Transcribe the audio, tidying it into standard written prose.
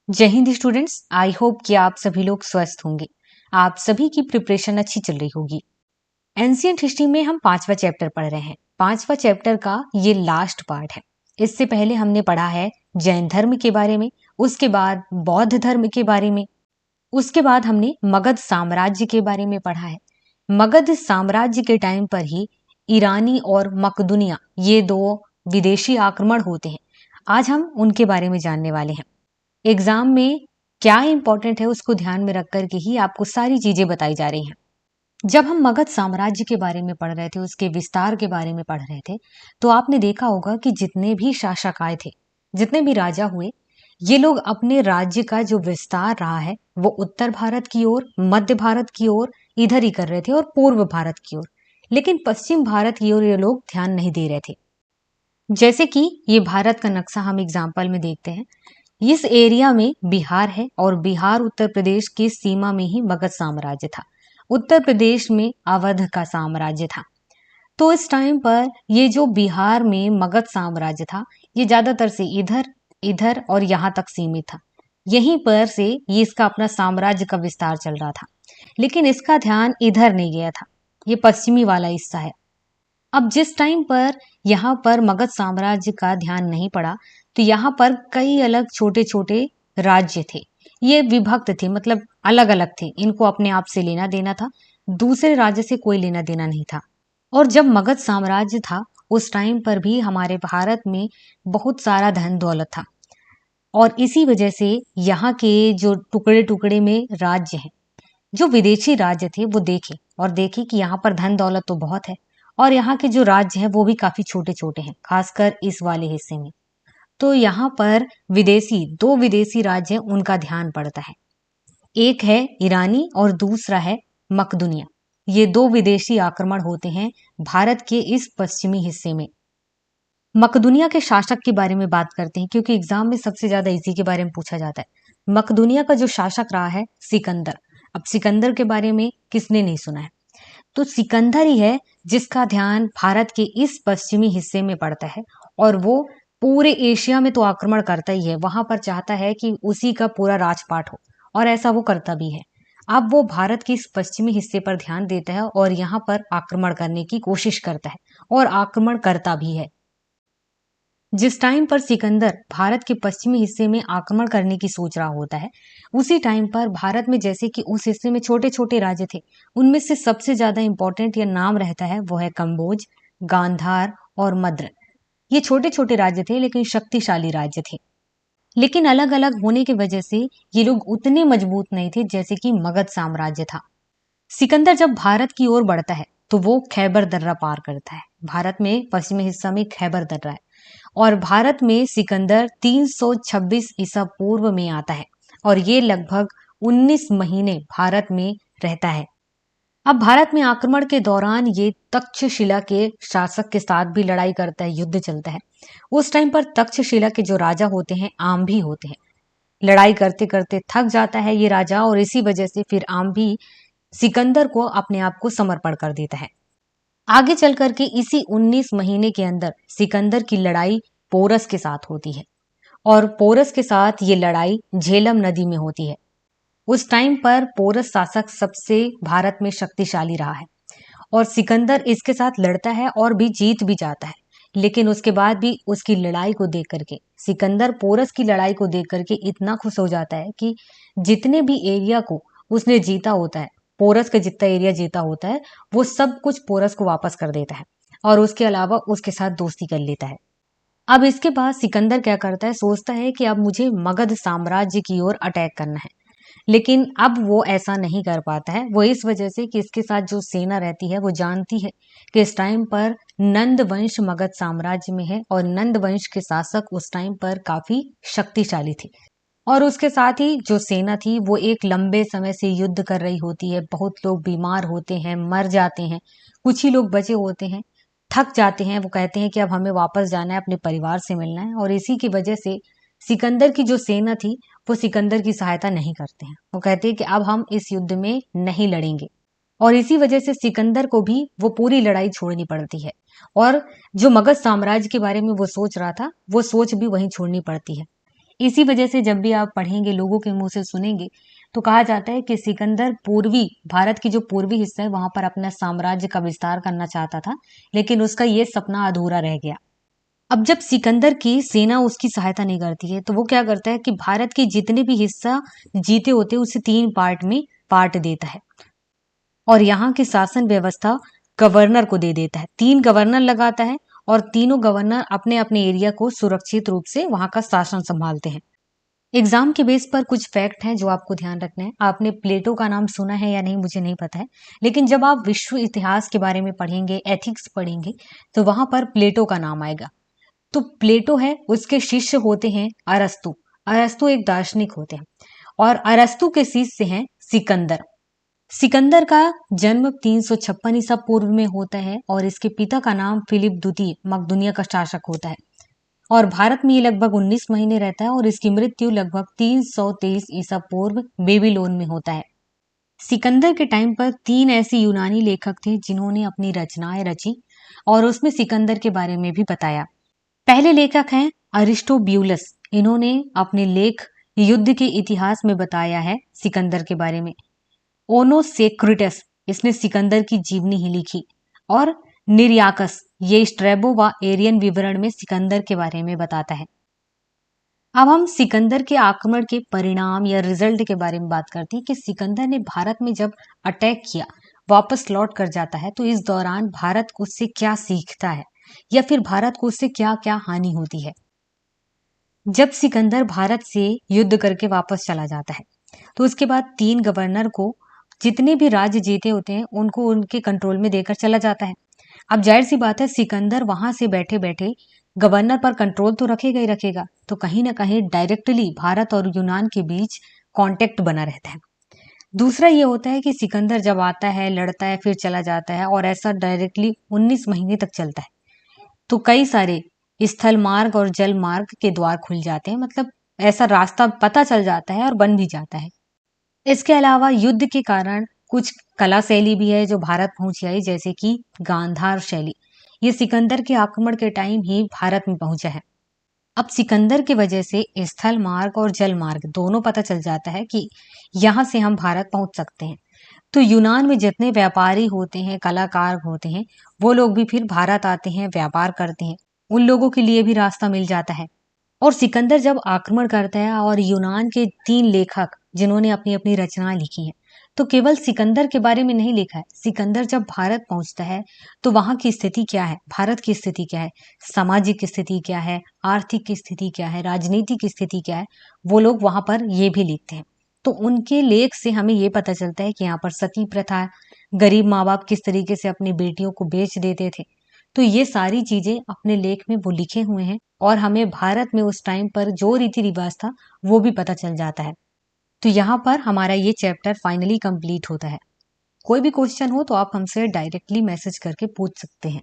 जय Hind students. I hope कि आप सभी लोग स्वस्थ होंगे। आप सभी की प्रिपरेशन अच्छी चल रही होगी। एंशियंट हिस्ट्री में हम 5वां चैप्टर पढ़ रहे हैं। 5वां चैप्टर का ये लास्ट पार्ट है। इससे पहले हमने पढ़ा है जैन धर्म के बारे में, उसके बाद बौद्ध धर्म के बारे में, उसके बाद हमने मगध साम्राज्य के बारे में पढ़ा है। मगध साम्राज्य के टाइम पर ही ईरानी और मकदुनिया ये दो विदेशी आक्रमण होते हैं। आज हम उनके बारे में जानने वाले हैं। एग्जाम में क्या इंपॉर्टेंट है उसको ध्यान में रख करके ही आपको सारी चीजें बताई जा रही हैं। जब हम मगध साम्राज्य के बारे में पढ़ रहे थे, उसके विस्तार के बारे में पढ़ रहे थे, तो आपने देखा होगा कि जितने भी शासक आए थे, जितने भी राजा हुए, ये लोग अपने राज्य का जो विस्तार रहा है वो उत्तर भारत की ओर, मध्य भारत की ओर इधर ही कर रहे थे और पूर्व भारत की ओर। लेकिन पश्चिम भारत की ओर ये लोग ध्यान नहीं दे रहे थे। जैसे कि ये भारत का नक्शा हम एग्जाम्पल में देखते हैं। इस एरिया में बिहार है और बिहार उत्तर प्रदेश की सीमा में ही मगध साम्राज्य था। उत्तर प्रदेश में अवध का साम्राज्य था। तो इस टाइम पर ये जो बिहार में मगध साम्राज्य था, ये ज्यादातर से इधर इधर और यहाँ तक सीमित था। यहीं पर से ये इसका अपना साम्राज्य का विस्तार चल रहा था। लेकिन इसका ध्यान इधर नहीं गया था। ये पश्चिमी वाला हिस्सा है। अब जिस टाइम पर यहाँ पर मगध साम्राज्य का ध्यान नहीं पड़ा, तो यहाँ पर कई अलग छोटे छोटे राज्य थे। ये विभक्त थे, मतलब अलग अलग थे। इनको अपने आप से लेना देना था, दूसरे राज्य से कोई लेना देना नहीं था। और जब मगध साम्राज्य था, उस टाइम पर भी हमारे भारत में बहुत सारा धन दौलत था। और इसी वजह से यहाँ के जो टुकड़े टुकड़े में राज्य हैं, जो विदेशी राज्य थे, वो देखे और देखे कि यहाँ पर धन दौलत तो बहुत है और यहाँ के जो राज्य हैं वो भी काफी छोटे छोटे हैं, खासकर इस वाले हिस्से में। तो यहाँ पर दो विदेशी राज्य हैं, उनका ध्यान पड़ता है। एक है ईरानी और दूसरा है मकदुनिया। ये दो विदेशी आक्रमण होते हैं भारत के इस पश्चिमी हिस्से में। मकदुनिया के शासक के बारे में बात करते हैं, क्योंकि एग्जाम में सबसे ज्यादा इसी के बारे में पूछा जाता है। मकदुनिया का जो शासक रहा है सिकंदर। अब सिकंदर के बारे में किसने नहीं सुना है? तो सिकंदर ही है जिसका ध्यान भारत के इस पश्चिमी हिस्से में पड़ता है। और वो पूरे एशिया में तो आक्रमण करता ही है, वहां पर चाहता है कि उसी का पूरा राजपाट हो, और ऐसा वो करता भी है। अब वो भारत के इस पश्चिमी हिस्से पर ध्यान देता है और यहाँ पर आक्रमण करने की कोशिश करता है और आक्रमण करता भी है। जिस टाइम पर सिकंदर भारत के पश्चिमी हिस्से में आक्रमण करने की सोच रहा होता है, उसी टाइम पर भारत में जैसे कि उस हिस्से में छोटे छोटे राज्य थे, उनमें से सबसे ज्यादा इंपॉर्टेंट या नाम रहता है वो है कंबोज, गांधार और मद्र। ये छोटे छोटे राज्य थे लेकिन शक्तिशाली राज्य थे। लेकिन अलग अलग होने की वजह से ये लोग उतने मजबूत नहीं थे जैसे कि मगध साम्राज्य था। सिकंदर जब भारत की ओर बढ़ता है तो वो खैबर दर्रा पार करता है। भारत में पश्चिमी हिस्सा में खैबर दर्रा है और भारत में सिकंदर 326 ईसा पूर्व में आता है और ये लगभग 19 महीने भारत में रहता है। अब भारत में आक्रमण के दौरान ये तक्षशिला के शासक के साथ भी लड़ाई करता है, युद्ध चलता है। उस टाइम पर तक्षशिला के जो राजा होते हैं आम्भी होते हैं। लड़ाई करते करते थक जाता है ये राजा और इसी वजह से फिर आम्भी सिकंदर को अपने आप को समर्पण कर देता है। आगे चल करके इसी 19 महीने के अंदर सिकंदर की लड़ाई पोरस के साथ होती है और पोरस के साथ ये लड़ाई झेलम नदी में होती है। उस टाइम पर पोरस शासक सबसे भारत में शक्तिशाली रहा है और सिकंदर इसके साथ लड़ता है और भी जीत भी जाता है। लेकिन उसके बाद भी उसकी लड़ाई को देख करके सिकंदर पोरस की लड़ाई को देख करके इतना खुश हो जाता है कि जितने भी एरिया को उसने जीता होता है, पोरस का जितना एरिया जीता होता है, वो सब कुछ पोरस को वापस कर देता है और उसके अलावा उसके साथ दोस्ती कर लेता है। अब इसके बाद सिकंदर क्या करता है, सोचता है कि अब मुझे मगध साम्राज्य की ओर अटैक करना है। लेकिन अब वो ऐसा नहीं कर पाता है। वो इस वजह से कि इसके साथ जो सेना रहती है वो जानती है कि इस टाइम पर नंद वंश मगध साम्राज्य में है और नंद वंश के शासक उस टाइम पर काफी शक्तिशाली थे। और उसके साथ ही जो सेना थी वो एक लंबे समय से युद्ध कर रही होती है। बहुत लोग बीमार होते हैं, मर जाते हैं, कुछ ही लोग बचे होते हैं, थक जाते हैं। वो कहते हैं कि अब हमें वापस जाना है, अपने परिवार से मिलना है। और इसी की वजह से सिकंदर की जो सेना थी वो सिकंदर की सहायता नहीं करते हैं। वो कहते हैं कि अब हम इस युद्ध में नहीं लड़ेंगे और इसी वजह से सिकंदर को भी वो पूरी लड़ाई छोड़नी पड़ती है और जो मगध साम्राज्य के बारे में वो सोच रहा था वो सोच भी वहीं छोड़नी पड़ती है। इसी वजह से जब भी आप पढ़ेंगे, लोगों के मुंह से सुनेंगे, तो कहा जाता है कि सिकंदर पूर्वी भारत की जो पूर्वी हिस्सा है वहां पर अपना साम्राज्य का विस्तार करना चाहता था, लेकिन उसका ये सपना अधूरा रह गया। अब जब सिकंदर की सेना उसकी सहायता नहीं करती है, तो वो क्या करता है कि भारत के जितने भी हिस्सा जीते होते हैं उसे 3 पार्ट में बांट देता है और यहाँ की शासन व्यवस्था गवर्नर को दे देता है। 3 गवर्नर लगाता है और तीनों गवर्नर अपने अपने एरिया को सुरक्षित रूप से वहां का शासन संभालते हैं। एग्जाम के बेस पर कुछ फैक्ट हैं जो आपको ध्यान रखना है। आपने प्लेटो का नाम सुना है या नहीं मुझे नहीं पता है, लेकिन जब आप विश्व इतिहास के बारे में पढ़ेंगे, एथिक्स पढ़ेंगे, तो वहां पर प्लेटो का नाम आएगा। तो प्लेटो है, उसके शिष्य होते हैं अरस्तु। अरस्तु एक दार्शनिक होते हैं और अरस्तु के शिष्य हैं सिकंदर। सिकंदर का जन्म 356 ईसा पूर्व में होता है और इसके पिता का नाम फिलिप द्वितीय मकदूनिया का शासक होता है और भारत में ये लगभग 19 महीने रहता है और इसकी मृत्यु लगभग 323 ईसा पूर्व बेबीलोन में होता है। सिकंदर के टाइम पर 3 ऐसे यूनानी लेखक थे जिन्होंने अपनी रचनाएं रची और उसमें सिकंदर के बारे में भी बताया। पहले लेखक हैं अरिस्टोब्यूलस। इन्होंने अपने लेख युद्ध के इतिहास में बताया है सिकंदर के बारे में। ओनोसेक्रिटस, इसने सिकंदर की जीवनी ही लिखी और निर्याकस, ये स्ट्रैबो व एरियन विवरण में सिकंदर के बारे में बताता है। अब हम सिकंदर के आक्रमण के परिणाम या रिजल्ट के बारे में बात करते हैं कि सिकंदर ने भारत में जब अटैक किया, वापस लौट कर जाता है, तो इस दौरान भारत उससे क्या सीखता है या फिर भारत को उससे क्या क्या हानि होती है। जब सिकंदर भारत से युद्ध करके वापस चला जाता है, तो उसके बाद 3 गवर्नर को जितने भी राज्य जीते होते हैं उनको उनके कंट्रोल में देकर चला जाता है। अब जाहिर सी बात है, सिकंदर वहां से बैठे बैठे गवर्नर पर कंट्रोल तो रखेगा ही रखेगा, तो कहीं ना कहीं डायरेक्टली भारत और यूनान के बीच कांटेक्ट बना रहता है। दूसरा ये होता है कि सिकंदर जब आता है, लड़ता है, फिर चला जाता है और ऐसा डायरेक्टली 19 महीने तक चलता है, तो कई सारे स्थल मार्ग और जल मार्ग के द्वार खुल जाते हैं। मतलब ऐसा रास्ता पता चल जाता है और बन भी जाता है। इसके अलावा युद्ध के कारण कुछ कला शैली भी है जो भारत पहुंच आई, जैसे कि गांधार शैली। ये सिकंदर के आक्रमण के टाइम ही भारत में पहुंचा है। अब सिकंदर की वजह से स्थल मार्ग और जल मार्ग दोनों पता चल जाता है कि यहाँ से हम भारत पहुंच सकते हैं। तो यूनान में जितने व्यापारी होते हैं, कलाकार होते हैं, वो लोग भी फिर भारत आते हैं, व्यापार करते हैं। उन लोगों के लिए भी रास्ता मिल जाता है। और सिकंदर जब आक्रमण करता है और यूनान के 3 लेखक जिन्होंने अपनी अपनी रचनाएं लिखी हैं, तो केवल सिकंदर के बारे में नहीं लिखा है। सिकंदर जब भारत पहुंचता है तो वहां की स्थिति क्या है, भारत की स्थिति क्या है, सामाजिक स्थिति क्या है, आर्थिक की स्थिति क्या है, राजनीति की स्थिति क्या है, वो लोग वहां पर ये भी लिखते हैं। तो उनके लेख से हमें ये पता चलता है कि यहाँ पर सती प्रथा, गरीब माँ बाप किस तरीके से अपनी बेटियों को बेच देते थे। तो ये सारी चीजें अपने लेख में वो लिखे हुए हैं और हमें भारत में उस टाइम पर जो रीति रिवाज था वो भी पता चल जाता है। तो यहाँ पर हमारा ये चैप्टर फाइनली कंप्लीट होता है। कोई भी क्वेश्चन हो तो आप हमसे डायरेक्टली मैसेज करके पूछ सकते हैं।